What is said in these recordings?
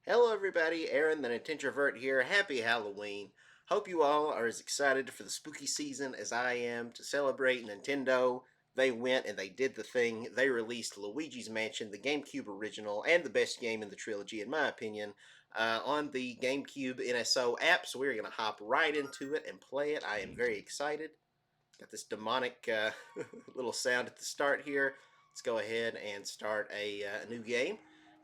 Hello everybody, Aaron the Nintintrovert here. Happy Halloween. Hope you all are as excited for the spooky season as I am to celebrate Nintendo. They went and they did the thing. They released Luigi's Mansion, the GameCube original, and the best game in the trilogy, in my opinion, on the GameCube NSO app. So we're going to hop right into it and play it. I am very excited. Got this demonic little sound at the start here. Let's go ahead and start a new game.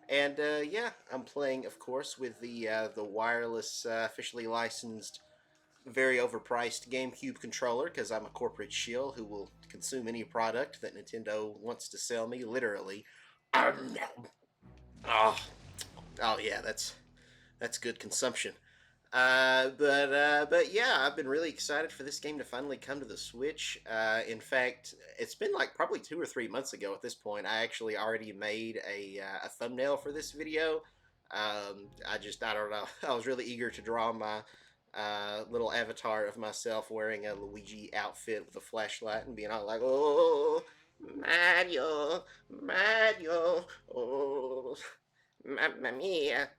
And yeah, I'm playing, of course, with the wireless, officially licensed, very overpriced GameCube controller because I'm a corporate shill who will consume any product that Nintendo wants to sell me, literally. Oh, oh yeah, that's good consumption. But yeah, I've been really excited for this game to finally come to the Switch. In fact, it's been like probably 2 or 3 months ago at this point. I actually already made a thumbnail for this video. I don't know. I was really eager to draw my little avatar of myself wearing a Luigi outfit with a flashlight and being all like, "Oh, Mario, Mario, oh, Mamma Mia."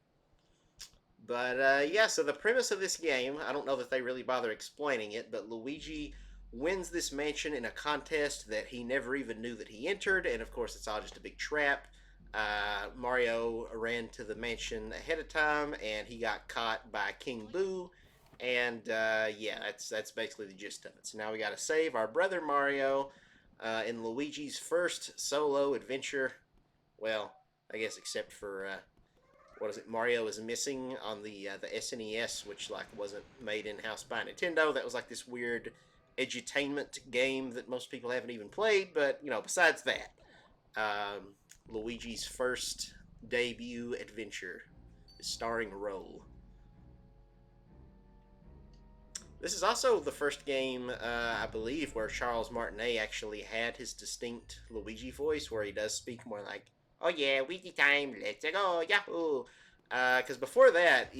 But yeah, so the premise of this game, I don't know that they really bother explaining it, but Luigi wins this mansion in a contest that he never even knew that he entered, and of course it's all just a big trap. Mario ran to the mansion ahead of time, and he got caught by King Boo, and yeah, that's basically the gist of it. So now we got to save our brother Mario in Luigi's first solo adventure. Well, I guess except for what is it? Mario is missing on the SNES, which like wasn't made in house by Nintendo. That was like this weird edutainment game that most people haven't even played. But besides that, Luigi's first debut adventure is starring role. This is also the first game, I believe, where Charles Martinet actually had his distinct Luigi voice, where he does speak more like, "Oh yeah, Luigi time, let's go, yahoo!" Because before that,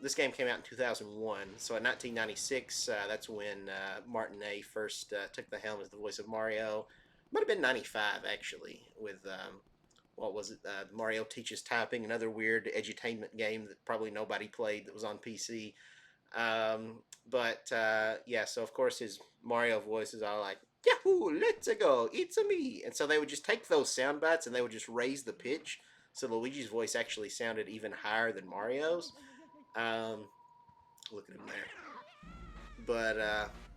this game came out in 2001, so in 1996, that's when Martinet first took the helm as the voice of Mario. Might have been 95, actually, with, what was it, Mario Teaches Typing, another weird edutainment game that probably nobody played that was on PC. But yeah, so of course his Mario voice is all like, "Yahoo, let's go, it's a me." And so they would just take those sound bites and they would just raise the pitch. So Luigi's voice actually sounded even higher than Mario's. Um, Look at him there.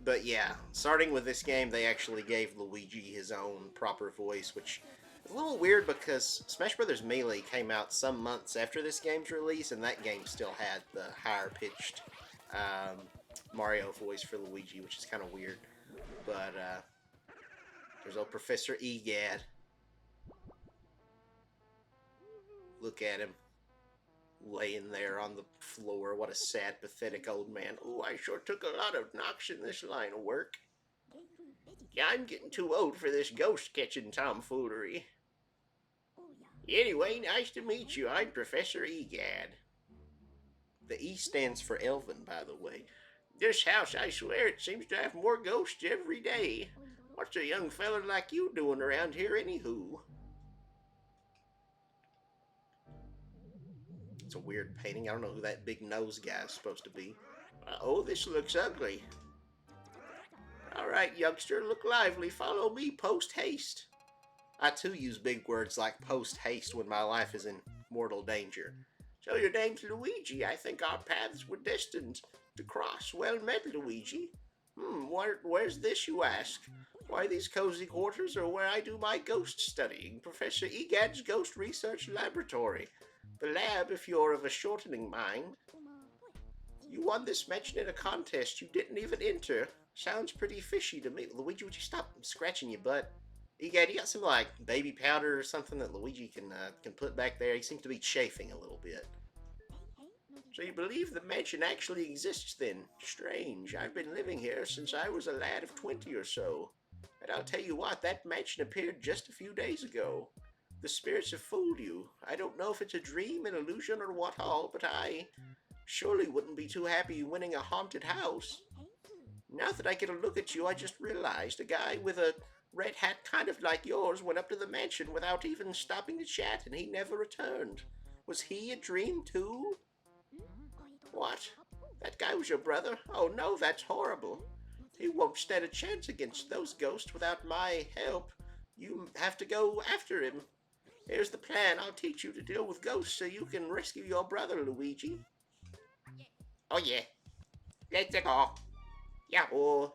But yeah, starting with this game, they actually gave Luigi his own proper voice, which is a little weird because Smash Bros. Melee came out some months after this game's release, and that game still had the higher pitched um, Mario voice for Luigi, which is kind of weird. But there's old Professor Egad. Look at him laying there on the floor. What a sad, pathetic old man. "Oh, I sure took a lot of knocks in this line of work. Yeah, I'm getting too old for this ghost catching tomfoolery. Anyway, nice to meet you. I'm Professor Egad." The E stands for Elvin, by the way. "This house, I swear, it seems to have more ghosts every day. What's a young feller like you doing around here, anywho?" It's a weird painting. I don't know who that big nose guy is supposed to be. "Oh, this looks ugly. All right, youngster, look lively. Follow me post haste." I too use big words like post haste when my life is in mortal danger. "So your name's Luigi. I think our paths were destined to cross. Well met, Luigi. Where's this, you ask? Why, these cozy quarters are where I do my ghost studying. Professor Egad's Ghost Research Laboratory. The lab, if you're of a shortening mind. You won this mansion in a contest you didn't even enter. Sounds pretty fishy to me. Luigi, would you stop scratching your butt? Egad, you got some like baby powder or something that Luigi can put back there? He seems to be chafing a little bit. So you believe the mansion actually exists then? Strange. I've been living here since I was a lad of 20 or so. And I'll tell you what, that mansion appeared just a few days ago. The spirits have fooled you. I don't know if it's a dream, an illusion, or what all, but I surely wouldn't be too happy winning a haunted house. Now that I get a look at you, I just realized a guy with a red hat kind of like yours went up to the mansion without even stopping to chat, and he never returned. Was he a dream too? What? That guy was your brother? Oh no, that's horrible. He won't stand a chance against those ghosts without my help. You have to go after him. Here's the plan. I'll teach you to deal with ghosts so you can rescue your brother, Luigi. Oh yeah. Let's go. Yeah. Oh,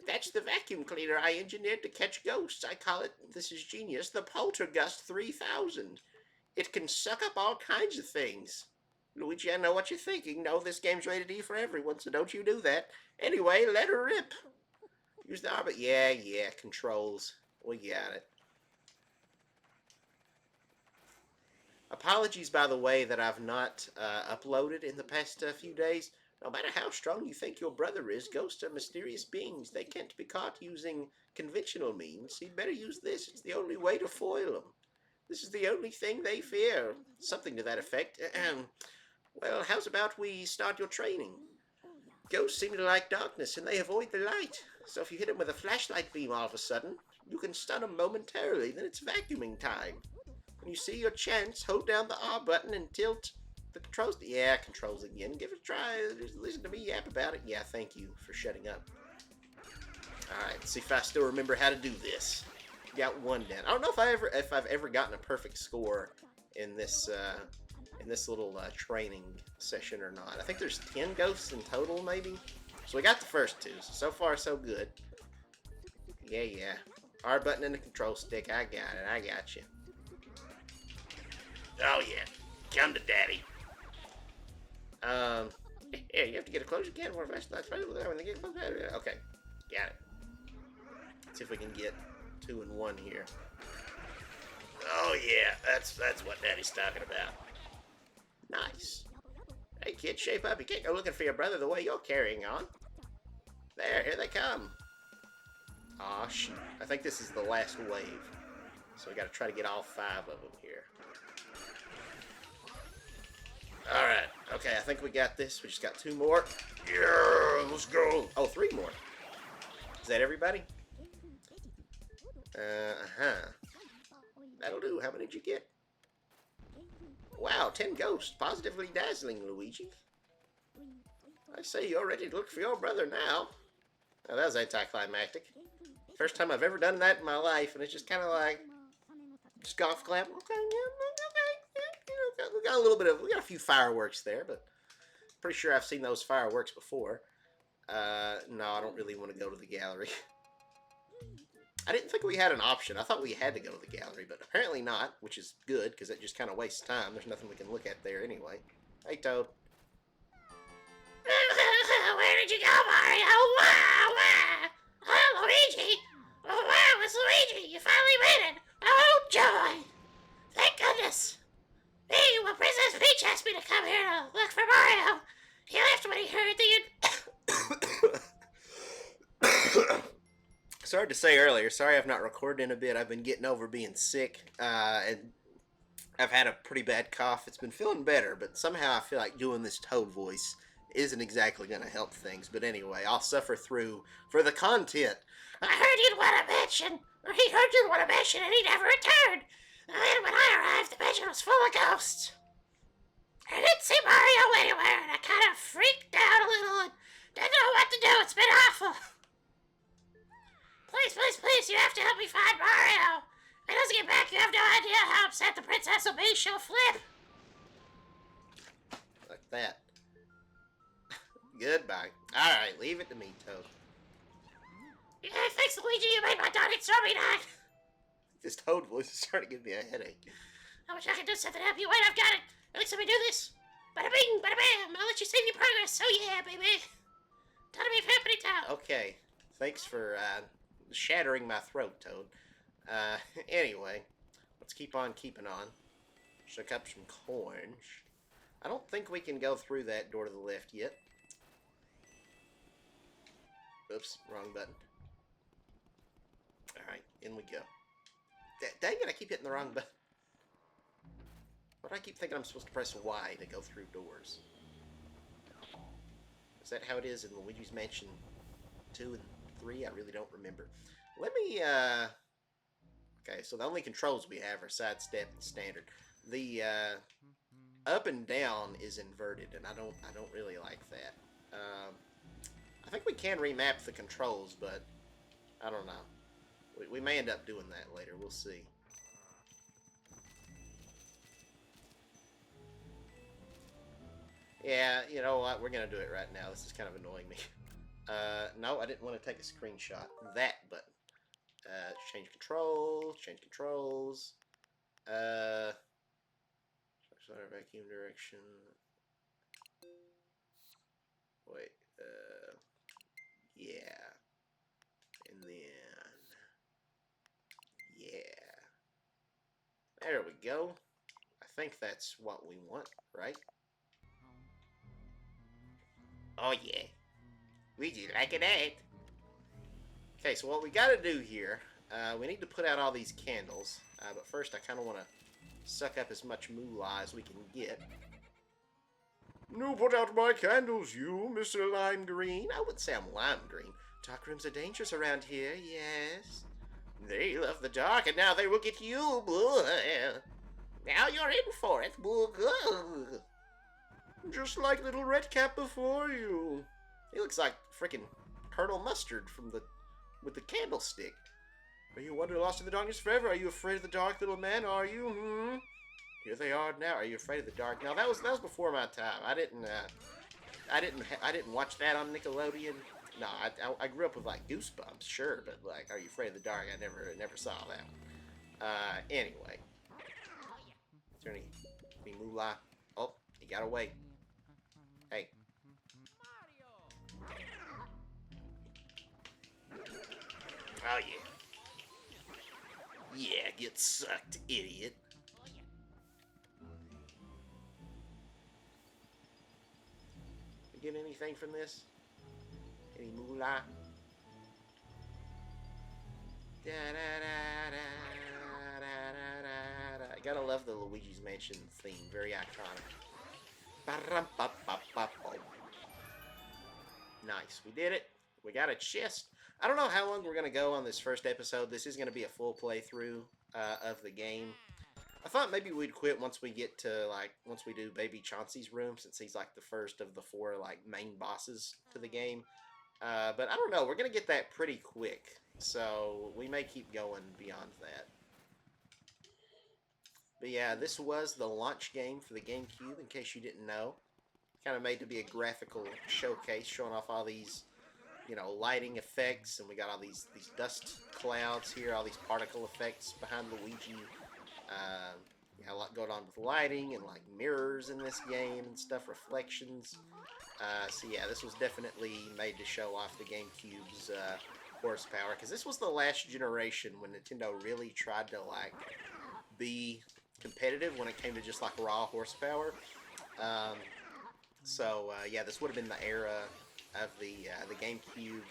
that's the vacuum cleaner I engineered to catch ghosts. I call it, this is genius, the Poltergust 3000. It can suck up all kinds of things. Luigi, I know what you're thinking. No, this game's rated E for everyone, so don't you do that. Anyway, let her rip. Use the arbit. Yeah, controls. We got it. Apologies, by the way, that I've not uploaded in the past few days. No matter how strong you think your brother is, ghosts are mysterious beings. They can't be caught using conventional means. You'd better use this. It's the only way to foil them. This is the only thing they fear. Something to that effect. Well, how's about we start your training? Ghosts seem to like darkness, and they avoid the light. So if you hit them with a flashlight beam all of a sudden, you can stun them momentarily. Then it's vacuuming time. When you see your chance, hold down the R button and tilt the controls. Yeah, controls again. Give it a try. Just listen to me yap about it. Yeah, thank you for shutting up. Alright, let's see if I still remember how to do this. Got one down. I don't know if I've ever gotten a perfect score in this little training session or not. I think there's 10 ghosts in total, maybe. So we got the first two. So far, so good. Yeah. R button and the control stick. I got it. I got you. Oh yeah, come to daddy. Yeah, you have to get as close as you can for a flashlight. When they get close, okay, got it. Let's see if we can get 2 and 1 here. Oh yeah, that's what daddy's talking about. Nice. Hey kid, shape up. You can't go looking for your brother the way you're carrying on. There, here they come. Aw, shoot. I think this is the last wave. So we gotta try to get all 5 of them here. Alright, okay, I think we got this. We just got 2 more. Yeah, let's go. Oh, 3 more. Is that everybody? That'll do. How many did you get? Wow, 10 ghosts. Positively dazzling, Luigi. I say you're ready to look for your brother now. Oh, that was anticlimactic. First time I've ever done that in my life, and it's just kind of like, just golf clap. Okay, we got a little bit of, we got a few fireworks there, but pretty sure I've seen those fireworks before. No, I don't really want to go to the gallery. I didn't think we had an option. I thought we had to go to the gallery, but apparently not, which is good, because it just kind of wastes time. There's nothing we can look at there anyway. Hey, Toad. Where did you go, Mario? Oh, Luigi! Oh, wow, it's Luigi! You finally made it! Oh, joy! Thank goodness! Hey, well, Princess Peach asked me to come here to look for Mario. He left when he heard the... Sorry to say earlier. Sorry I've not recorded in a bit. I've been getting over being sick, and I've had a pretty bad cough. It's been feeling better, but somehow I feel like doing this Toad voice isn't exactly going to help things. But anyway, I'll suffer through for the content. I heard you'd want a mansion, or he heard you'd want a mansion, and he never returned. And then when I arrived, the mansion was full of ghosts. I didn't see Mario anywhere, and I kind of freaked out a little and didn't know what to do. It's been awful. Please, you have to help me find Mario. When he doesn't get back, you have no idea how upset the princess will be. She'll flip. Like that. Goodbye. Alright, leave it to me, Toad. Yeah, thanks, Luigi. You made my dog and stormy night. This Toad voice is starting to give me a headache. I wish I could do something to help you. Wait, I've got it. At least let me do this. Bada bing, bada bam. I'll let you save your progress. Oh yeah, baby. Time to be happy Toad. Okay. Thanks for shattering my throat, Toad. Anyway, let's keep on keeping on. Shook up some coins. I don't think we can go through that door to the left yet. Oops, wrong button. Alright, in we go. Dang it, I keep hitting the wrong button. Why do I keep thinking I'm supposed to press Y to go through doors? Is that how it is in Luigi's Mansion 2 and 3? I really don't remember. Let me, okay, so the only controls we have are sidestep and standard. The up and down is inverted, and I don't really like that. I think we can remap the controls, but I don't know. We may end up doing that later. We'll see. Yeah, you know what? We're gonna do it right now. This is kind of annoying me. No, I didn't want to take a screenshot. That button. Change controls. Change controls. Sorry, vacuum direction. Wait. Yeah. And then. Yeah. There we go. I think that's what we want, right? Oh, yeah. We do like it, eh? Okay, so what we gotta do here, we need to put out all these candles. But first, I kind of want to suck up as much moolah as we can get. No, put out my candles, you, Mr. Lime Green. I wouldn't say I'm lime green. Dark rooms are dangerous around here, yes. They love the dark, and now they will get you. Now you're in for it. Just like little Redcap before you. He looks like freaking Colonel Mustard from with the candlestick. Are you wonder lost in the darkness forever? Are you afraid of the dark, little man? Are you? Here they are now. Are you afraid of the dark? Now that was before my time. I didn't watch that on Nickelodeon. No, I grew up with like Goosebumps, sure, but like, Are You Afraid of the Dark? I never saw that. Anyway, is there any moolah? Oh, you got away. Hey. Oh yeah. Yeah, get sucked, idiot. You get anything from this? Any moolah? I gotta love the Luigi's Mansion theme. Very iconic. Nice. We did it. We got a chest. I don't know how long we're going to go on this first episode. This is going to be a full playthrough of the game. I thought maybe we'd quit once we get to, once we do Baby Chauncey's room, since he's, the first of the 4, main bosses to the game. But I don't know. We're going to get that pretty quick. So we may keep going beyond that. But yeah, this was the launch game for the GameCube, in case you didn't know. Kind of made to be a graphical showcase, showing off all these, lighting effects, and we got all these dust clouds here, all these particle effects behind Luigi. A lot going on with lighting and mirrors in this game and stuff, reflections. So yeah, this was definitely made to show off the GameCube's horsepower, because this was the last generation when Nintendo really tried to be competitive when it came to just raw horsepower. So yeah, this would have been the era of the GameCube,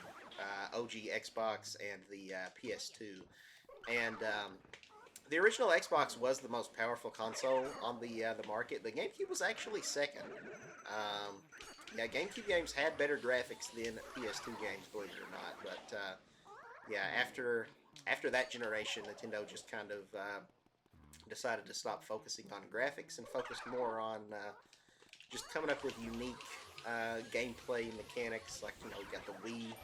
OG Xbox, and the PS2. And the original Xbox was the most powerful console on the market. The GameCube was actually second. Yeah, GameCube games had better graphics than PS2 games, believe it or not. But yeah, after that generation, Nintendo just kind of decided to stop focusing on graphics and focused more on just coming up with unique gameplay mechanics, we got the Wii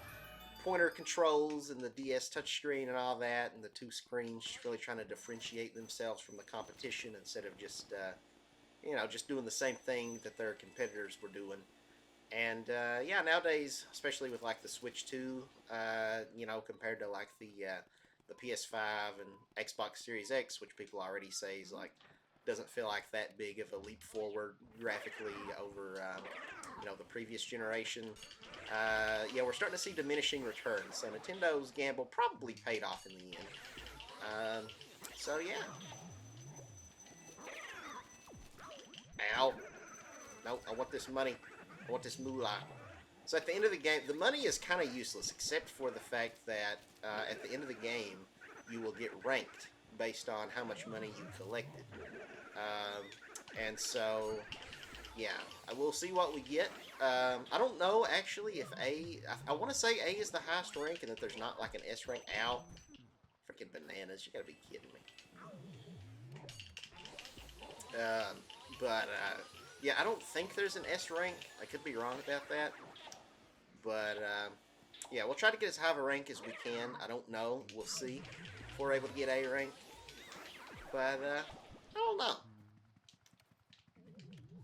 pointer controls and the DS touchscreen and all that, and the two screens, just really trying to differentiate themselves from the competition instead of just, just doing the same thing that their competitors were doing. And yeah, nowadays, especially with the Switch 2, compared to the PS5 and Xbox Series X, which people already say is doesn't feel like that big of a leap forward graphically over the previous generation. Yeah, we're starting to see diminishing returns. So Nintendo's gamble probably paid off in the end. So yeah. Ow. No, I want this money. I want this moolah. So at the end of the game, the money is kind of useless, except for the fact that at the end of the game, you will get ranked based on how much money you collected. And so, yeah, we'll see what we get. I don't know, actually, if I want to say A is the highest rank and that there's not an S rank. Ow. Freaking bananas, you gotta be kidding me. Um, but yeah, I don't think there's an S rank. I could be wrong about that. But yeah, we'll try to get as high of a rank as we can. I don't know. We'll see if we're able to get A rank. But I don't know.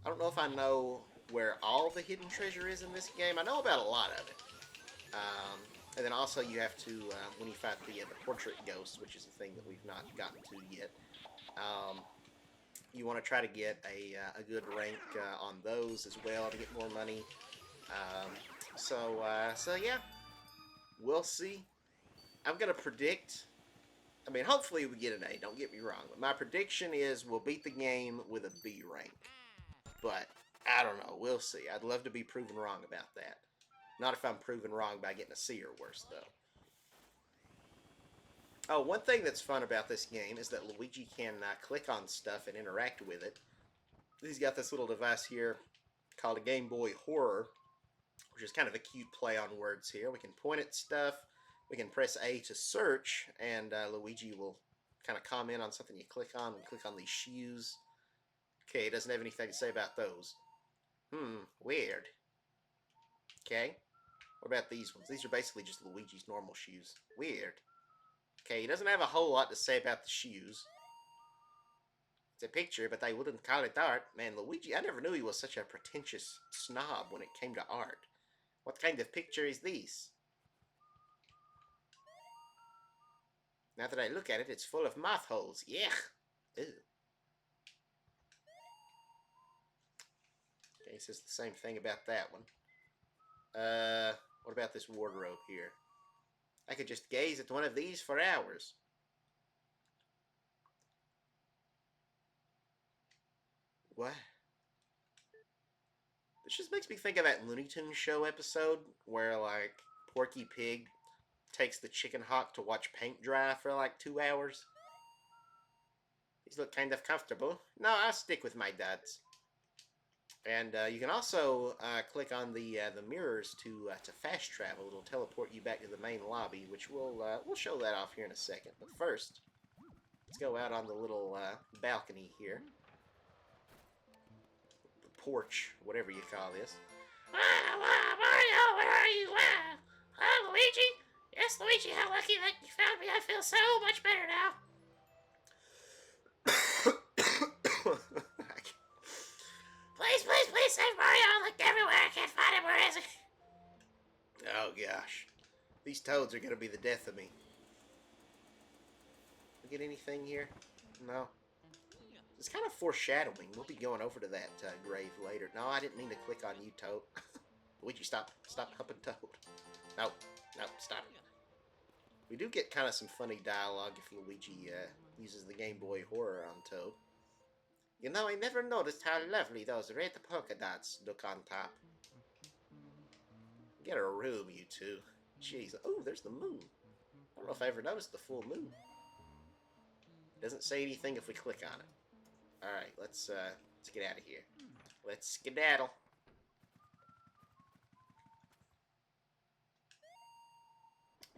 I don't know if I know where all the hidden treasure is in this game. I know about a lot of it. And then also you have to, when you fight the portrait ghost, which is a thing that we've not gotten to yet, um, you want to try to get a good rank on those as well to get more money. Um, so yeah, we'll see. I'm gonna predict. I mean, hopefully we get an A. Don't get me wrong, but my prediction is we'll beat the game with a B rank. But I don't know. We'll see. I'd love to be proven wrong about that. Not if I'm proven wrong by getting a C or worse, though. Oh, one thing that's fun about this game is that Luigi can click on stuff and interact with it. He's got this little device here called a Game Boy Horror, which is kind of a cute play on words here. We can point at stuff. We can press A to search, and Luigi will kind of comment on something you click on. We click on these shoes. Okay, it doesn't have anything to say about those. Weird. Okay. What about these ones? These are basically just Luigi's normal shoes. Weird. Okay, he doesn't have a whole lot to say about the shoes. It's a picture, but they wouldn't call it art. Man, Luigi, I never knew he was such a pretentious snob when it came to art. What kind of picture is this? Now that I look at it, it's full of moth holes. Yuck! Ew. Okay, he says the same thing about that one. What about this wardrobe here? I could just gaze at one of these for hours. What? This just makes me think of that Looney Tunes show episode where, like, Porky Pig takes the chicken hawk to watch paint dry for like 2 hours. These look kind of comfortable. No, I'll stick with my duds. And you can also click on the mirrors to fast travel. It'll teleport you back to the main lobby, which we'll show that off here in a second. But first, let's go out on the little balcony here, the porch, whatever you call this. Mario, where are you? Luigi? Yes, Luigi, how lucky that you found me. I feel so much better now. Please, please, please save Mario. I looked everywhere. I can't find him. Where is he? Oh gosh, these toads are gonna be the death of me. We get anything here? No. It's kind of foreshadowing. We'll be going over to that grave later. No, I didn't mean to click on you, Toad. Luigi, stop. Stop humping Toad. No. No, stop. We do get kind of some funny dialogue if Luigi uses the Game Boy Horror on Toad. You know, I never noticed how lovely those red polka dots look on top. Get a room, you two. Jeez. Oh, there's the moon. I don't know if I ever noticed the full moon. Doesn't say anything if we click on it. Alright, let's get out of here. Let's skedaddle.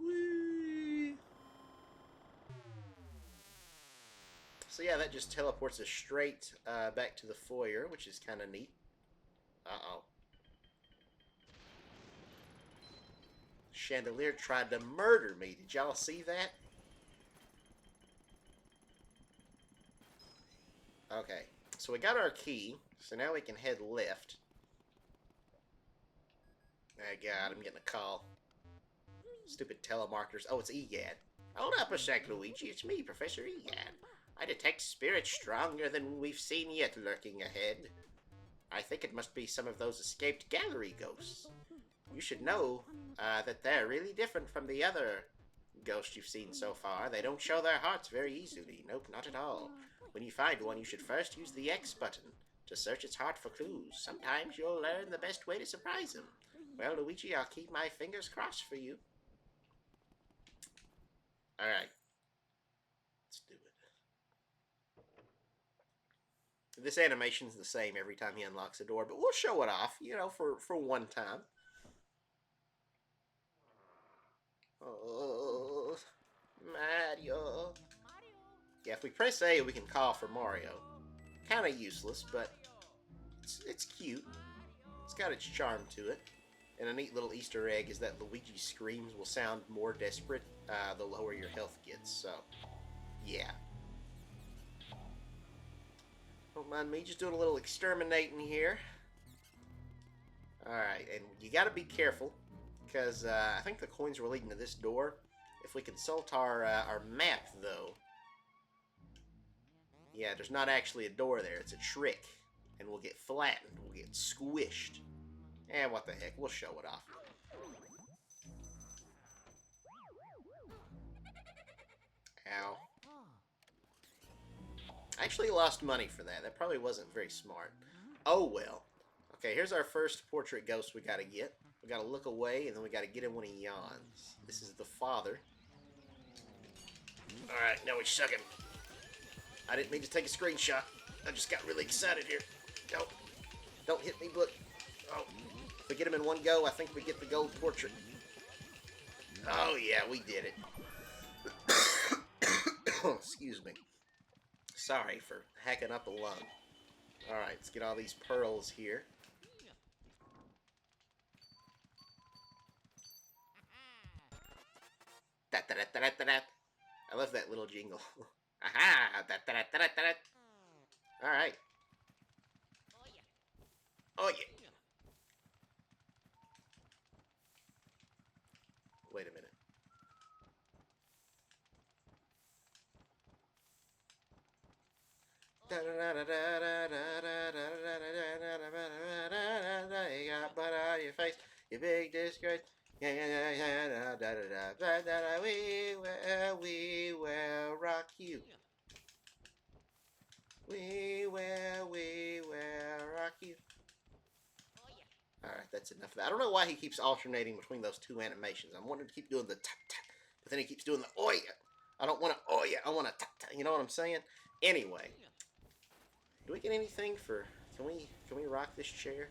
Whee! So yeah, that just teleports us straight back to the foyer, which is kind of neat. Uh-oh. Chandelier tried to murder me. Did y'all see that? Okay, so we got our key, so now we can head left. Oh god, I'm getting a call. Stupid telemarketers. Oh, it's EGAD. Hold up a sec, Luigi. It's me, Professor EGAD. I detect spirits stronger than we've seen yet lurking ahead. I think it must be some of those escaped gallery ghosts. You should know that they're really different from the other ghosts you've seen so far. They don't show their hearts very easily. Nope, not at all. When you find one, you should first use the X button to search its heart for clues. Sometimes you'll learn the best way to surprise them. Well, Luigi, I'll keep my fingers crossed for you. Alright. Let's do it. This animation's the same every time he unlocks a door, but we'll show it off, you know, for one time. Oh, Mario. Yeah, if we press A, we can call for Mario. Kind of useless, but it's cute. It's got its charm to it. And a neat little Easter egg is that Luigi's screams will sound more desperate the lower your health gets. So, yeah. Don't mind me just doing a little exterminating here. Alright, and you gotta be careful, because I think the coins were leading to this door. If we consult our map, though, yeah, there's not actually a door there. It's a trick. And we'll get flattened. We'll get squished. And what the heck, we'll show it off. Ow. I actually lost money for that. That probably wasn't very smart. Oh well. Okay, here's our first portrait ghost we gotta get. We gotta look away, and then we gotta get him when he yawns. This is the father. Alright, now we suck him. I didn't mean to take a screenshot. I just got really excited here. No. Don't hit me, but... Oh. If we get him in one go, I think we get the gold portrait. Oh, yeah, we did it. Excuse me. Sorry for hacking up a lung. Alright, let's get all these pearls here. I love that little jingle. Aha! Alright. Oh, yeah. Wait a minute. You got butt on your face, you big disgrace. We will rock you. We will rock you. Alright, that's enough of that. I don't know why he keeps alternating between those two animations. I'm wanting to keep doing the tap tap, but then he keeps doing the oh yeah. I don't want to oh yeah, I want to tap tap. You know what I'm saying? Anyway, do we get anything for? Can we rock this chair?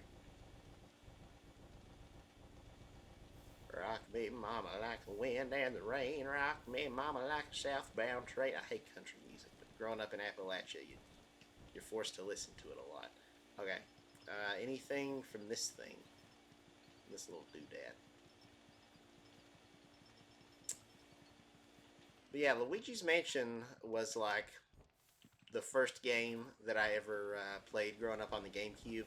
Rock me, mama, like the wind and the rain. Rock me, mama, like a southbound train. I hate country music, but growing up in Appalachia, you're forced to listen to it a lot. Okay. Anything from this thing? This little doodad. But yeah, Luigi's Mansion was like the first game that I ever played growing up on the GameCube.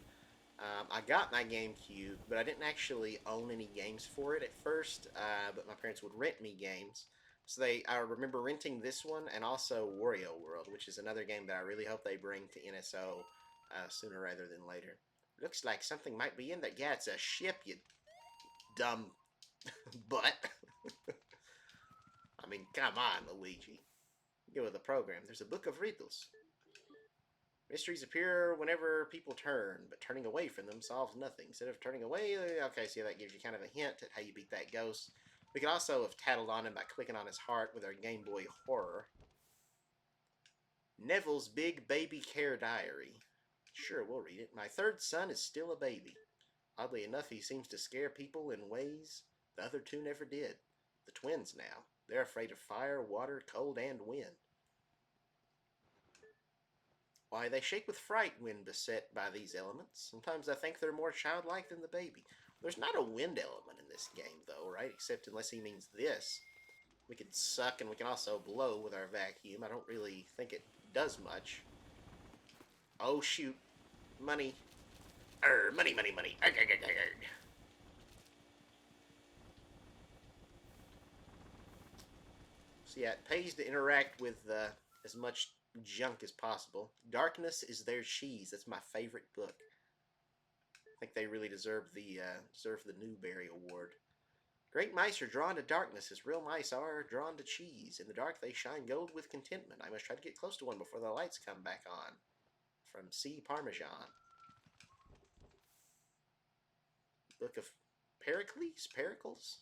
I got my GameCube, but I didn't actually own any games for it at first. But my parents would rent me games, so I remember renting this one and also Wario World, which is another game that I really hope they bring to NSO sooner rather than later. Looks like something might be in there. Yeah, it's a ship, you dumb butt. I mean, come on, Luigi. Get with the program. There's a book of riddles. Mysteries appear whenever people turn, but turning away from them solves nothing. Instead of turning away, okay, so that gives you kind of a hint at how you beat that ghost. We could also have tattled on him by clicking on his heart with our Game Boy Horror. Neville's Big Baby Care Diary. Sure, we'll read it. My third son is still a baby. Oddly enough, he seems to scare people in ways the other two never did. The twins now. They're afraid of fire, water, cold, and wind. Why, they shake with fright when beset by these elements. Sometimes I think they're more childlike than the baby. There's not a wind element in this game, though, right? Except unless he means this. We can suck and we can also blow with our vacuum. I don't really think it does much. Oh, shoot. Money. Money, money, money. Arr, arr, arr, arr. So yeah, it pays to interact with as much junk as possible. Darkness is their cheese. That's my favorite book. I think they really deserve the Newbery Award. Great mice are drawn to darkness as real mice are drawn to cheese. In the dark they shine gold with contentment. I must try to get close to one before the lights come back on. From C. Parmesan. Book of Pericles?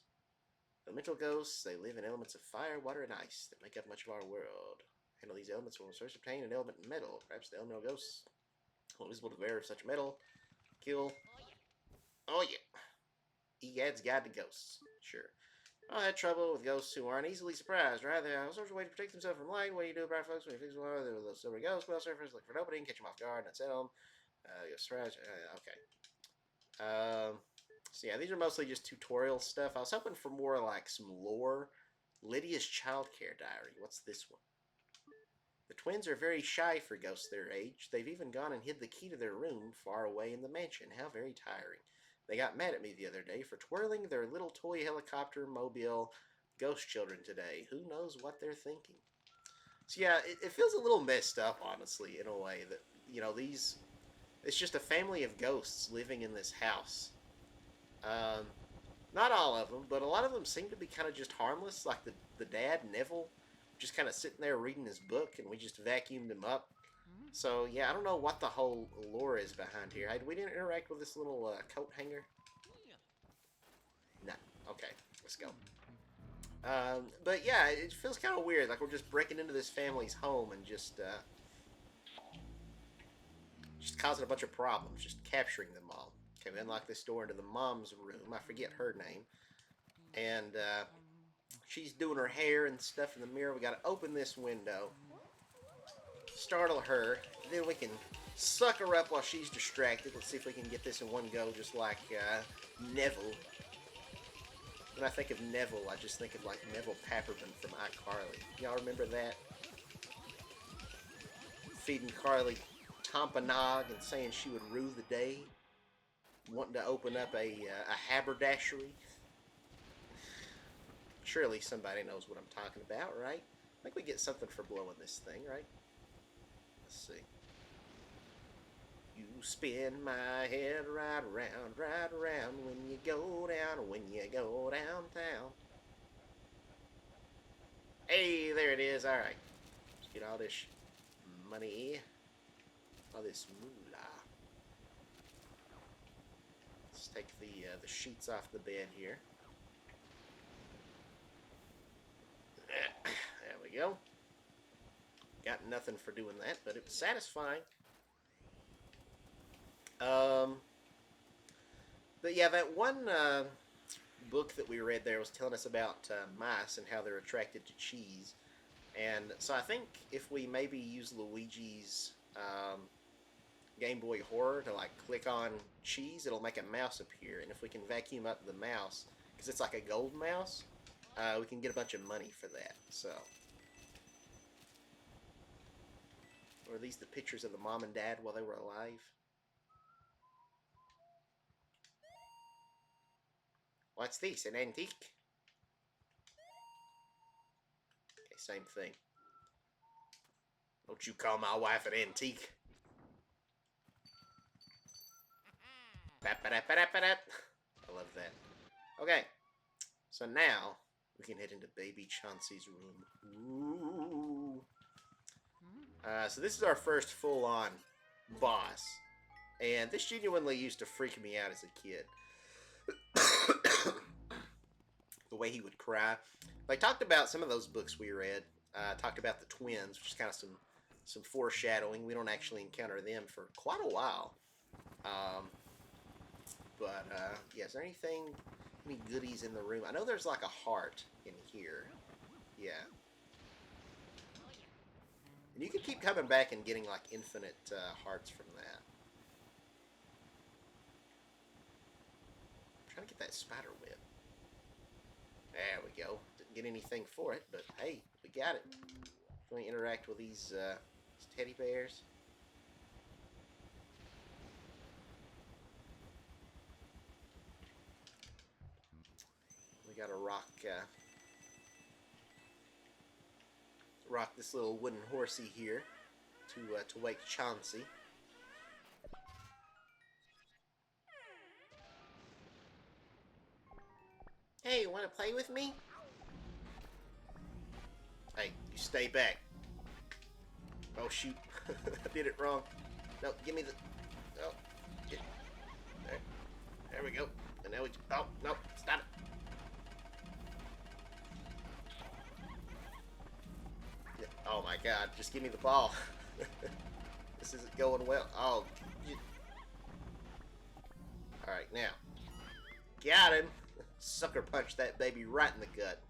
Elemental ghosts, they live in elements of fire, water, and ice that make up much of our world. Handle these elements will first obtain an element metal. Perhaps the elemental ghosts will visible to the bearer of such metal. Kill. Oh yeah. Egad's Guide to Ghosts. Sure. I had trouble with ghosts who aren't easily surprised, right? They have such a way to protect themselves from light. What do you do about folks when you fix one? There was silver ghost, spell surfers, look for nobody, catch them off guard, not settle them. You'll surprise. Okay. So yeah, these are mostly just tutorial stuff. I was hoping for more like some lore. Lydia's childcare diary. What's this one? The twins are very shy for ghosts their age. They've even gone and hid the key to their room far away in the mansion. How very tiring. They got mad at me the other day for twirling their little toy helicopter mobile ghost children today. Who knows what they're thinking? So yeah, it feels a little messed up, honestly, in a way that, these... It's just a family of ghosts living in this house. Um, Not all of them, but a lot of them seem to be kind of just harmless. Like the dad, Neville, just kind of sitting there reading his book, and we just vacuumed him up. So yeah, I don't know what the whole lore is behind here. Hey, we didn't interact with this little coat hanger. No. Okay, let's go. But yeah, it feels kind of weird. Like we're just breaking into this family's home and just causing a bunch of problems, just capturing them all. Okay, we unlock this door into the mom's room. I forget her name. And she's doing her hair and stuff in the mirror. We gotta open this window, startle her, then we can suck her up while she's distracted. Let's see if we can get this in one go, just like Neville. When I think of Neville, I just think of like Neville Papperman from iCarly. Y'all remember that? Feeding Carly Tompanog and saying she would rue the day. Wanting to open up a haberdashery. Surely somebody knows what I'm talking about, right? I think we get something for blowing this thing, right? Let's see. You spin my head right around when you go downtown. Hey, there it is. All right. Let's get all this money, all this moolah. Let's take the sheets off the bed here. There we go. Got nothing for doing that, but it was satisfying. But yeah, that one book that we read there was telling us about mice and how they're attracted to cheese. And so I think if we maybe use Luigi's Game Boy Horror to like click on cheese, it'll make a mouse appear. And if we can vacuum up the mouse, because it's like a gold mouse, we can get a bunch of money for that. So, or are these the pictures of the mom and dad while they were alive? What's this? An antique? Okay, same thing. Don't you call my wife an antique? I love that. Okay, so now we can head into Baby Chauncey's room. Ooh. So this is our first full-on boss, and this genuinely used to freak me out as a kid. The way he would cry. I talked about some of those books we read. Talked about the twins, which is kind of some foreshadowing. We don't actually encounter them for quite a while. But yeah, is there any goodies in the room? I know there's like a heart in here. Yeah. And you can keep coming back and getting like infinite hearts from that. I'm trying to get that spider web. There we go. Didn't get anything for it, but hey, we got it. Can we interact with these teddy bears? We got to rock this little wooden horsey here to wake Chauncey. Hey, you want to play with me? Hey, you stay back. Oh shoot, I did it wrong. No, give me the. Oh, get there we go. And now we. Oh no, stop it. Oh my god, just give me the ball. This isn't going well. Oh. Alright, now. Got him. sucker punch that baby right in the gut.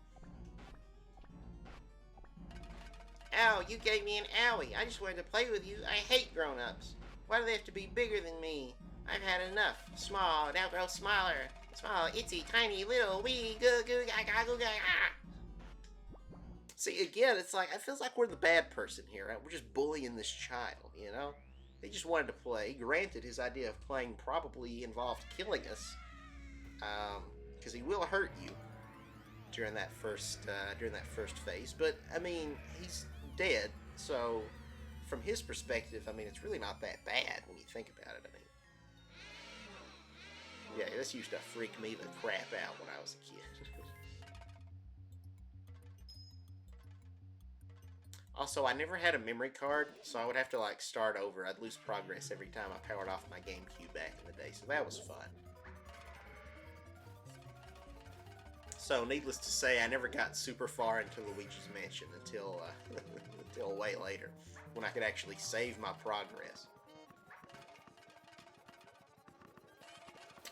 Ow, you gave me an owie. I just wanted to play with you. I hate grown-ups. Why do they have to be bigger than me? I've had enough. Small, now grow smaller. Small, itsy, tiny, little, wee, goo, goo, gaga, goo, gaga. See, again, it's like, it feels like we're the bad person here, right? We're just bullying this child, you know? He just wanted to play. Granted, his idea of playing probably involved killing us, because he will hurt you during that first phase. But I mean, he's dead, so from his perspective, I mean, it's really not that bad when you think about it. I mean, yeah, this used to freak me the crap out when I was a kid. Also, I never had a memory card, so I would have to like start over. I'd lose progress every time I powered off my GameCube back in the day, so that was fun. So, needless to say, I never got super far into Luigi's Mansion until until way later, when I could actually save my progress.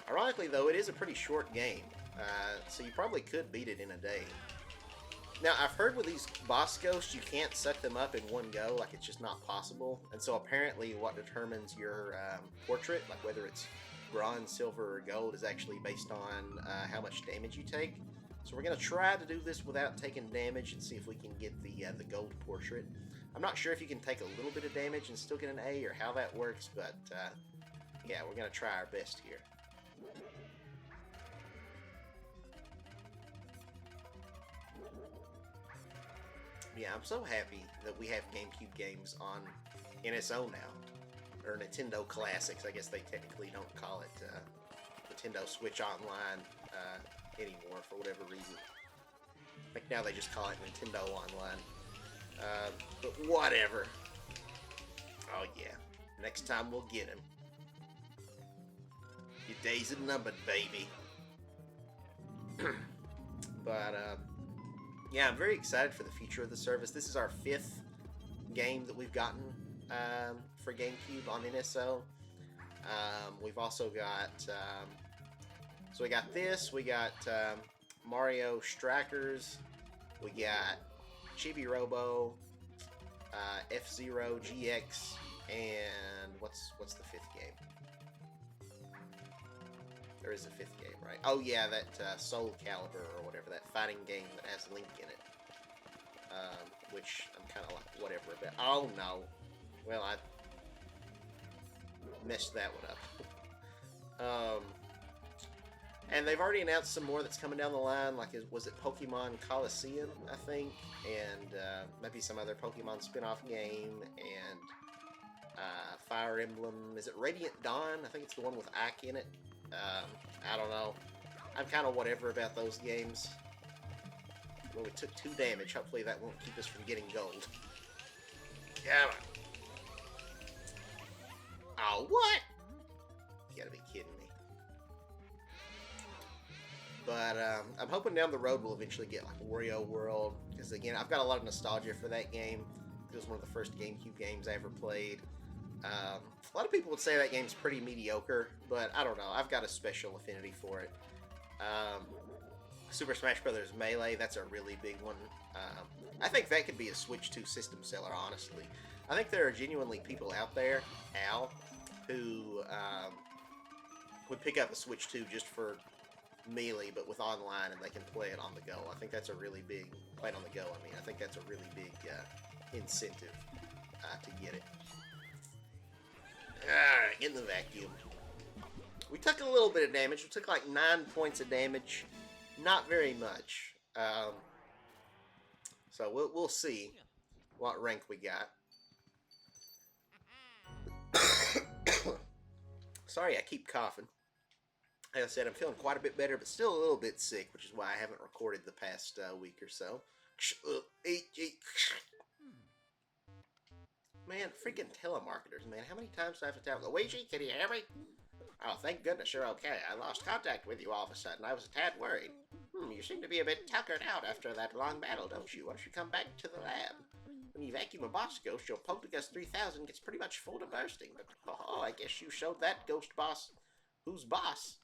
Ironically, though, it is a pretty short game, so you probably could beat it in a day. Now, I've heard with these boss ghosts, you can't suck them up in one go, like it's just not possible. And so apparently what determines your portrait, like whether it's bronze, silver, or gold, is actually based on how much damage you take. So we're going to try to do this without taking damage and see if we can get the gold portrait. I'm not sure if you can take a little bit of damage and still get an A or how that works, but yeah, we're going to try our best here. Yeah, I'm so happy that we have GameCube games on NSO now, or Nintendo Classics. I guess they technically don't call it Nintendo Switch Online anymore for whatever reason. I think now they just call it Nintendo Online. But whatever. Oh yeah, next time we'll get him. Your days are numbered, baby. But yeah, I'm very excited for the future of the service. This is our 5th game that we've gotten for GameCube on NSO. We've also got, so we got this, we got Mario Strikers, we got Chibi Robo, F-Zero GX, and what's the 5th game? There is a 5th game, right? Oh yeah, that Soul Calibur or whatever, that fighting game that has Link in it. Which I'm kind of like, whatever about. Oh no. Well, I messed that one up. And they've already announced some more that's coming down the line, like, was it Pokemon Coliseum, I think? And maybe some other Pokemon spin-off game, and Fire Emblem, is it Radiant Dawn? I think it's the one with Ike in it. I don't know. I'm kind of whatever about those games. Well, we took 2 damage. Hopefully that won't keep us from getting gold. Come on. Oh, what? You gotta be kidding me. But I'm hoping down the road we'll eventually get like Wario World. Because again, I've got a lot of nostalgia for that game. It was one of the first GameCube games I ever played. A lot of people would say that game's pretty mediocre, but I don't know. I've got a special affinity for it. Super Smash Bros. Melee, that's a really big one. I think that could be a Switch 2 system seller, honestly. I think there are genuinely people out there, Al, who would pick up a Switch 2 just for Melee, but with online, and they can play it on the go. I think that's a really big, play it on the go, I mean. I think that's a really big incentive to get it. Alright, get in the vacuum. We took a little bit of damage. We took like 9 points of damage. Not very much. So we'll see what rank we got. Sorry, I keep coughing. Like I said, I'm feeling quite a bit better, but still a little bit sick, which is why I haven't recorded the past week or so. Man, freaking telemarketers, man. How many times do I have to tell them, Luigi, can you hear me? Oh, thank goodness you're okay. I lost contact with you all of a sudden. I was a tad worried. You seem to be a bit tuckered out after that long battle, don't you? Why don't you come back to the lab? When you vacuum a boss ghost, your Poltergust 3000 gets pretty much full to bursting. But, oh, I guess you showed that ghost boss who's boss.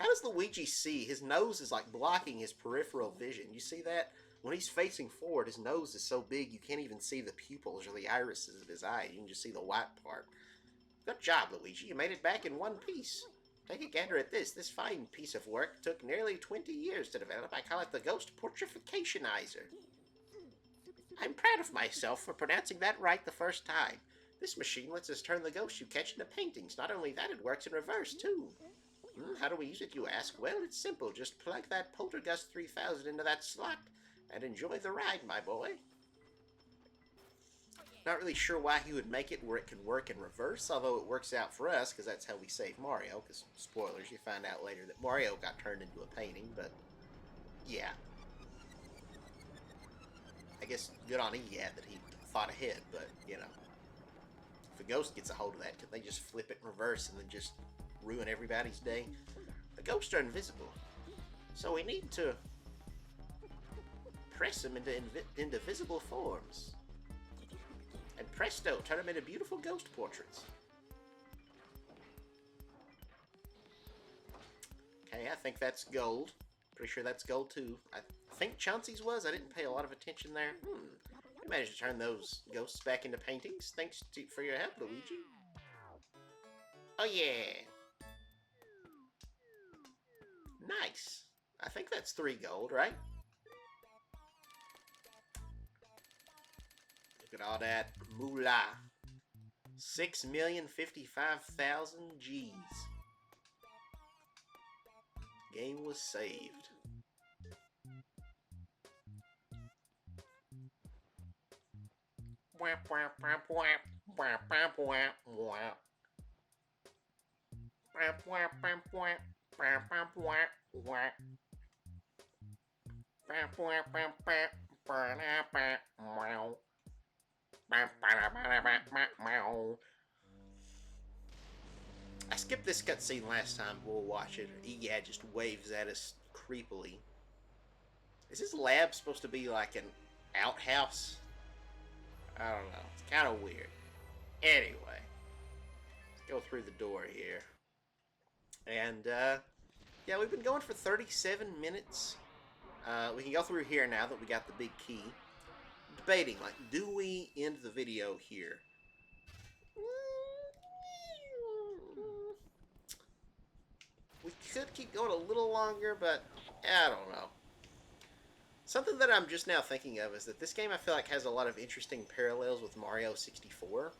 How does Luigi see? His nose is like blocking his peripheral vision. You see that? When he's facing forward, his nose is so big you can't even see the pupils or the irises of his eye. You can just see the white part. Good job, Luigi. You made it back in one piece. Take a gander at this. This fine piece of work took nearly 20 years to develop. I call it the Ghost Portrificationizer. I'm proud of myself for pronouncing that right the first time. This machine lets us turn the ghosts you catch into paintings. Not only that, it works in reverse, too. How do we use it, you ask? Well, it's simple. Just plug that Poltergust 3000 into that slot and enjoy the ride, my boy. Not really sure why he would make it where it can work in reverse, although it works out for us, because that's how we save Mario, because, spoilers, you find out later that Mario got turned into a painting, but, yeah. I guess good on Iyad that he thought ahead, but, you know. If a ghost gets a hold of that, could they just flip it in reverse and then just ruin everybody's day? The ghosts are invisible, so we need to press them into visible forms. And presto, turn them into beautiful ghost portraits. Okay, I think that's gold. Pretty sure that's gold too. I think Chauncey's was. I didn't pay a lot of attention there. We managed to turn those ghosts back into paintings. Thanks for your help, Luigi. Oh yeah. Nice. I think that's 3 gold, right? Look at all that moolah. 6,055,000 G's. Game was saved. I skipped this cutscene last time, but we'll watch it. Iyad just waves at us creepily. Is this lab supposed to be like an outhouse? I don't know. It's kind of weird. Anyway, let's go through the door here. And, yeah, we've been going for 37 minutes. We can go through here now that we got the big key. Debating, like, do we end the video here? We could keep going a little longer, but I don't know. Something that I'm just now thinking of is that this game I feel like has a lot of interesting parallels with Mario 64.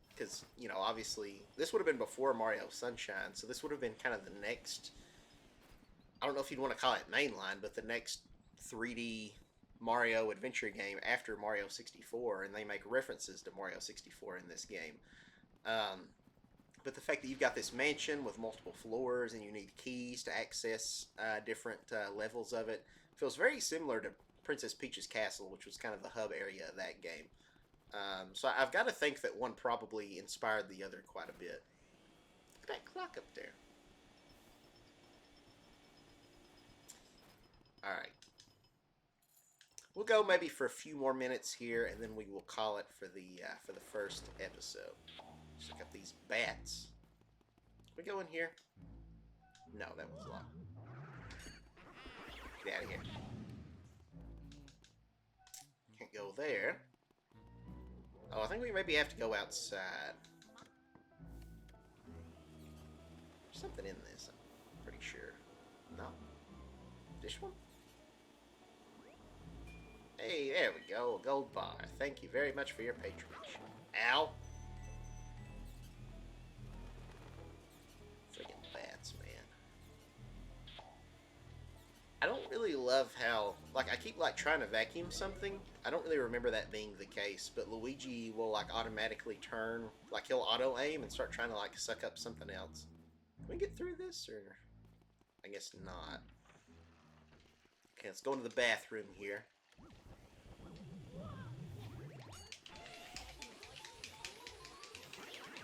Because, you know, obviously, this would have been before Mario Sunshine, so this would have been kind of the next, I don't know if you'd want to call it mainline, but the next 3D Mario adventure game after Mario 64, and they make references to Mario 64 in this game. But the fact that you've got this mansion with multiple floors and you need keys to access different levels of it feels very similar to Princess Peach's Castle, which was kind of the hub area of that game. So I've got to think that one probably inspired the other quite a bit. Look at that clock up there. Alright. We'll go maybe for a few more minutes here, and then we will call it for the first episode. Just look at these bats. Can we go in here? No, that was locked. Get out of here. Can't go there. Oh, I think we maybe have to go outside. There's something in this, I'm pretty sure. No? This one? Hey, there we go. A gold bar. Thank you very much for your patronage. Ow! Freaking bats, man. I don't really love how, like, I keep, like, trying to vacuum something. I don't really remember that being the case, but Luigi will, like, automatically turn, like, he'll auto-aim and start trying to, like, suck up something else. Can we get through this, or? I guess not. Okay, let's go into the bathroom here.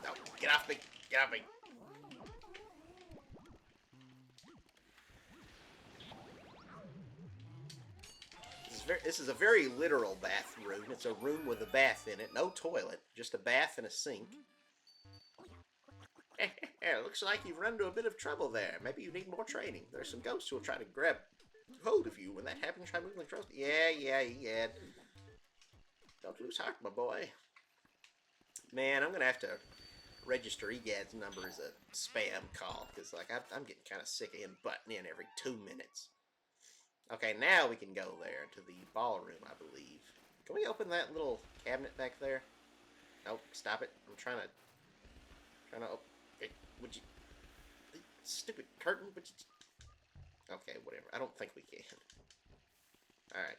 No, get off me! Get off me! This is a very literal bathroom. It's a room with a bath in it. No toilet. Just a bath and a sink. Yeah, it looks like you've run into a bit of trouble there. Maybe you need more training. There's some ghosts who will try to grab hold of you. When that happens, try moving the controls. Yeah. Don't lose heart, my boy. Man, I'm going to have to register EGAD's number as a spam call, because like I'm getting kind of sick of him butting in every 2 minutes. Okay, now we can go there to the ballroom, I believe. Can we open that little cabinet back there? Nope, stop it. I'm trying to open. Hey, would you... Stupid curtain, would you... Okay, whatever. I don't think we can. Alright.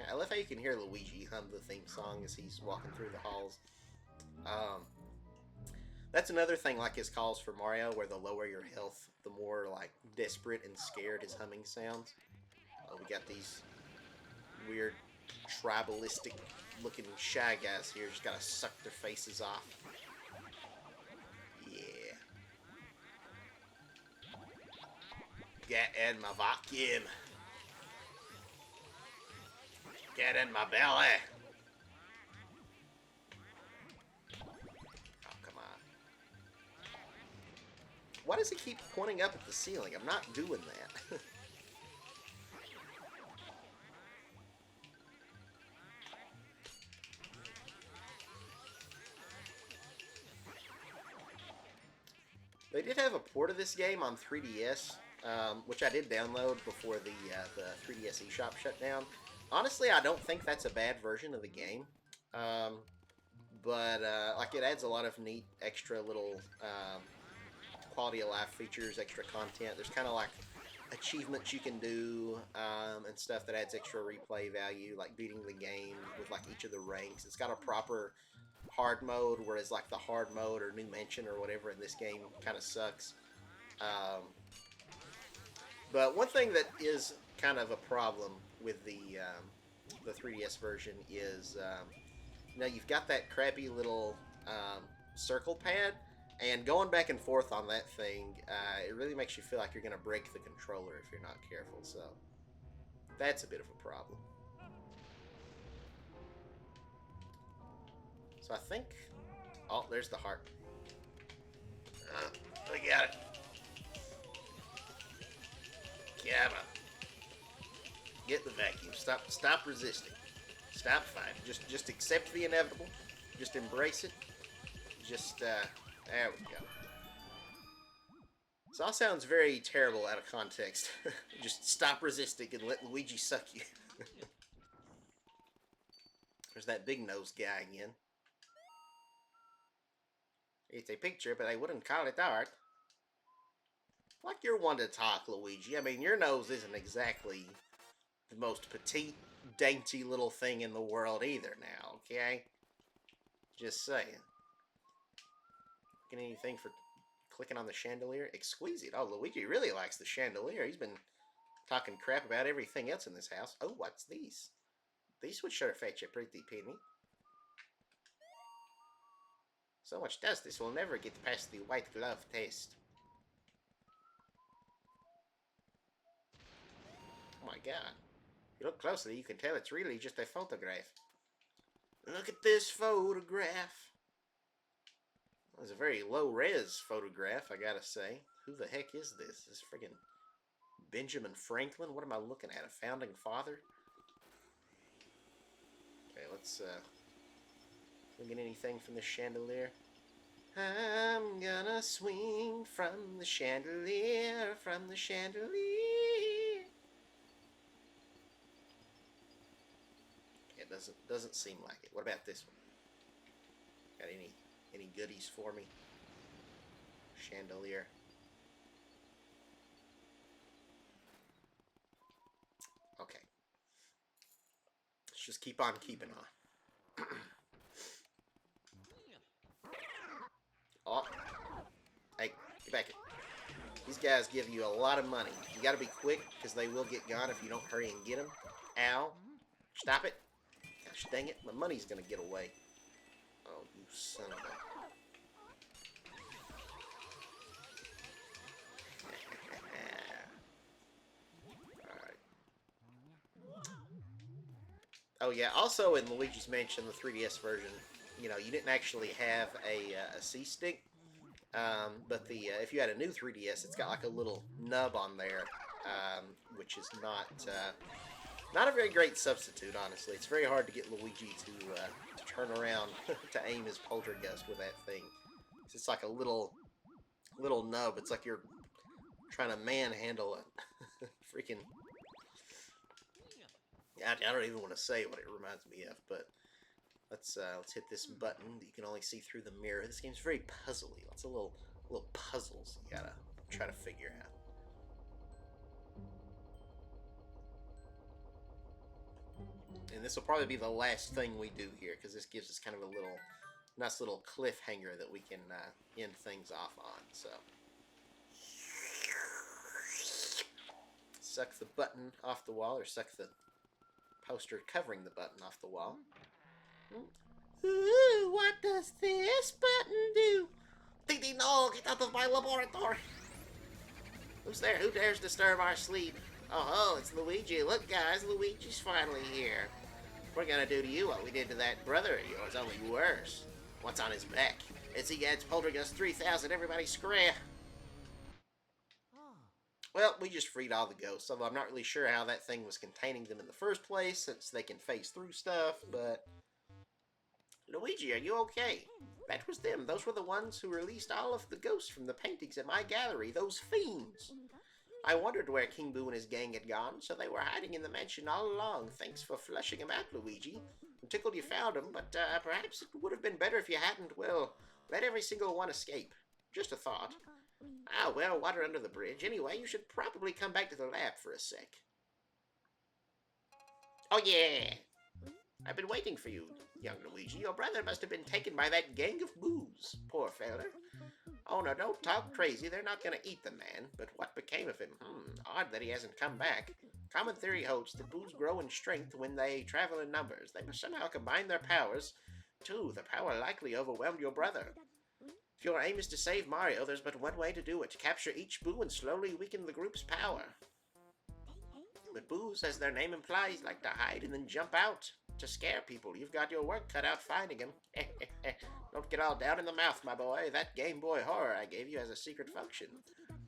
I love how you can hear Luigi hum the theme song as he's walking through the halls. That's another thing, like his calls for Mario, where the lower your health, the more like desperate and scared his humming sounds. Oh, we got these weird tribalistic looking shy guys here. Just gotta suck their faces off. Yeah. Get in my vacuum. Get in my belly. Oh, come on. Why does he keep pointing up at the ceiling? I'm not doing that. They did have a port of this game on 3DS, which I did download before the 3DS eShop shut down. Honestly, I don't think that's a bad version of the game, but like it adds a lot of neat extra little quality of life features, extra content. There's kind of like achievements you can do and stuff that adds extra replay value, like beating the game with like each of the ranks. It's got a proper hard mode, whereas like the hard mode or new mansion or whatever in this game kind of sucks. But one thing that is kind of a problem with the 3DS version is you've got that crappy little circle pad, and going back and forth on that thing, it really makes you feel like you're going to break the controller if you're not careful. So that's a bit of a problem. So I think... Oh, there's the heart. I got it. Come on. Get the vacuum. Stop resisting. Stop fighting. Just accept the inevitable. Just embrace it. There we go. This all sounds very terrible out of context. Just stop resisting and let Luigi suck you. There's that big nose guy again. It's a picture, but I wouldn't call it art. Like you're one to talk, Luigi. I mean, your nose isn't exactly the most petite, dainty little thing in the world either now, okay? Just saying. Get anything for clicking on the chandelier? Exquisite. Oh, Luigi really likes the chandelier. He's been talking crap about everything else in this house. Oh, what's these? These would sure fetch a pretty penny. So much dust, this will never get past the white glove test. Oh my god. If you look closely, you can tell it's really just a photograph. Look at this photograph. It was a very low-res photograph, I gotta say. Who the heck is this? This friggin' Benjamin Franklin? What am I looking at? A founding father? Okay, let's, we get anything from this chandelier? I'm gonna swing from the chandelier, from the chandelier. It doesn't seem like it. What about this one? Got any goodies for me? Chandelier. Okay. Let's just keep on keeping on. Oh. Hey, get back here. These guys give you a lot of money. You gotta be quick, because they will get gone if you don't hurry and get them. Ow. Stop it. Gosh dang it. My money's gonna get away. Oh, you son of a... Alright. Oh yeah. Also in Luigi's Mansion, the 3DS version, you didn't actually have a C stick. But the if you had a new 3DS, it's got like a little nub on there, which is not a very great substitute. Honestly, it's very hard to get Luigi to turn around to aim his poltergust with that thing. It's like a little nub. It's like you're trying to manhandle a freaking. I don't even want to say what it reminds me of, but let's hit this button that you can only see through the mirror. This game's very puzzly. Lots of little puzzles you gotta try to figure out. And this will probably be the last thing we do here because this gives us kind of a nice little cliffhanger that we can end things off on. So suck the button off the wall, or suck the poster covering the button off the wall. Ooh, what does this button do? Ding ding, no, get out of my laboratory. Who's there? Who dares disturb our sleep? Oh, it's Luigi. Look, guys, Luigi's finally here. We're gonna do to you what we did to that brother of yours, only worse. What's on his back? It's Egad's Poltergust 3000. Everybody scram. Well, we just freed all the ghosts, although I'm not really sure how that thing was containing them in the first place, since they can phase through stuff, but... Luigi, are you okay? That was them. Those were the ones who released all of the ghosts from the paintings at my gallery, those fiends. I wondered where King Boo and his gang had gone, so they were hiding in the mansion all along. Thanks for flushing them out, Luigi. I'm tickled you found them, but perhaps it would have been better if you hadn't, well, let every single one escape. Just a thought. Ah, well, water under the bridge. Anyway, you should probably come back to the lab for a sec. Oh, yeah. I've been waiting for you, young Luigi. Your brother must have been taken by that gang of boos. Poor feller. Oh, no, don't talk crazy. They're not going to eat the man. But what became of him? Odd that he hasn't come back. Common theory holds that boos grow in strength when they travel in numbers. They must somehow combine their powers. Too, the power likely overwhelmed your brother. If your aim is to save Mario, there's but one way to do it. Capture each boo and slowly weaken the group's power. But boos, as their name implies, like to hide and then jump out to scare people. You've got your work cut out finding them. Don't get all down in the mouth, my boy. That Game Boy Horror I gave you as a secret function.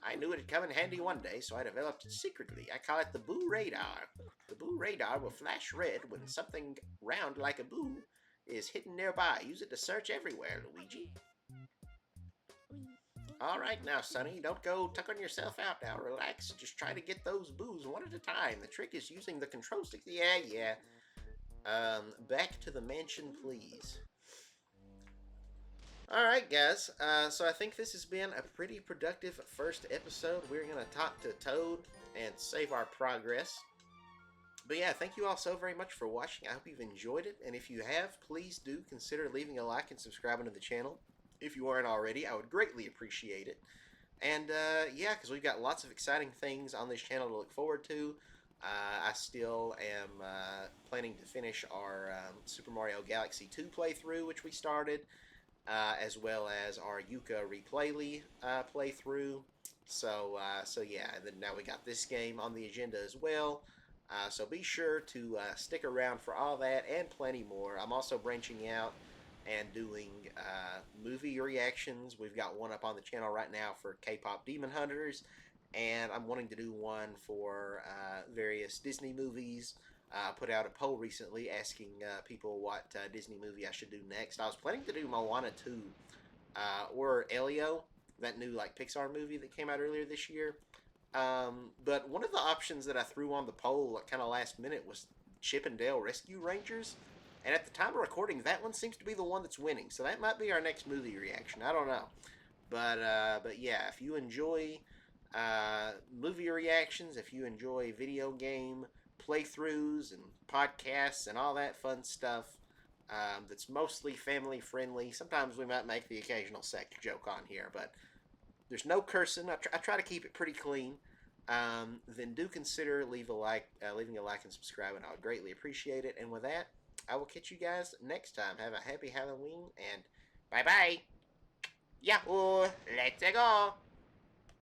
I knew it'd come in handy one day, so I developed it secretly. I call it the Boo Radar. The Boo Radar will flash red when something round like a boo is hidden nearby. Use it to search everywhere, Luigi. Alright now, Sonny, don't go tucking yourself out now. Relax. Just try to get those boos one at a time. The trick is using the control stick. Yeah. Back to the mansion, please. Alright, guys. So I think this has been a pretty productive first episode. We're going to talk to Toad and save our progress. But yeah, thank you all so very much for watching. I hope you've enjoyed it. And if you have, please do consider leaving a like and subscribing to the channel. If you aren't already, I would greatly appreciate it. And yeah, because we've got lots of exciting things on this channel to look forward to. I still am planning to finish our Super Mario Galaxy 2 playthrough, which we started, as well as our Yuka Replayly playthrough. So yeah, and then now we got this game on the agenda as well. So be sure to stick around for all that and plenty more. I'm also branching out and doing movie reactions. We've got one up on the channel right now for K-pop Demon Hunters, and I'm wanting to do one for various Disney movies. Put out a poll recently asking people what Disney movie I should do next. I was planning to do Moana 2 or Elio, that new Pixar movie that came out earlier this year. But one of the options that I threw on the poll kind of last minute was Chip and Dale Rescue Rangers. And at the time of recording, that one seems to be the one that's winning. So that might be our next movie reaction. I don't know. But yeah, if you enjoy movie reactions, if you enjoy video game playthroughs and podcasts and all that fun stuff that's mostly family friendly, sometimes we might make the occasional sex joke on here, but there's no cursing. I try to keep it pretty clean. Then do consider leaving a like and subscribing. I would greatly appreciate it. And with that, I will catch you guys next time. Have a happy Halloween, and bye-bye. Yahoo! Let's go!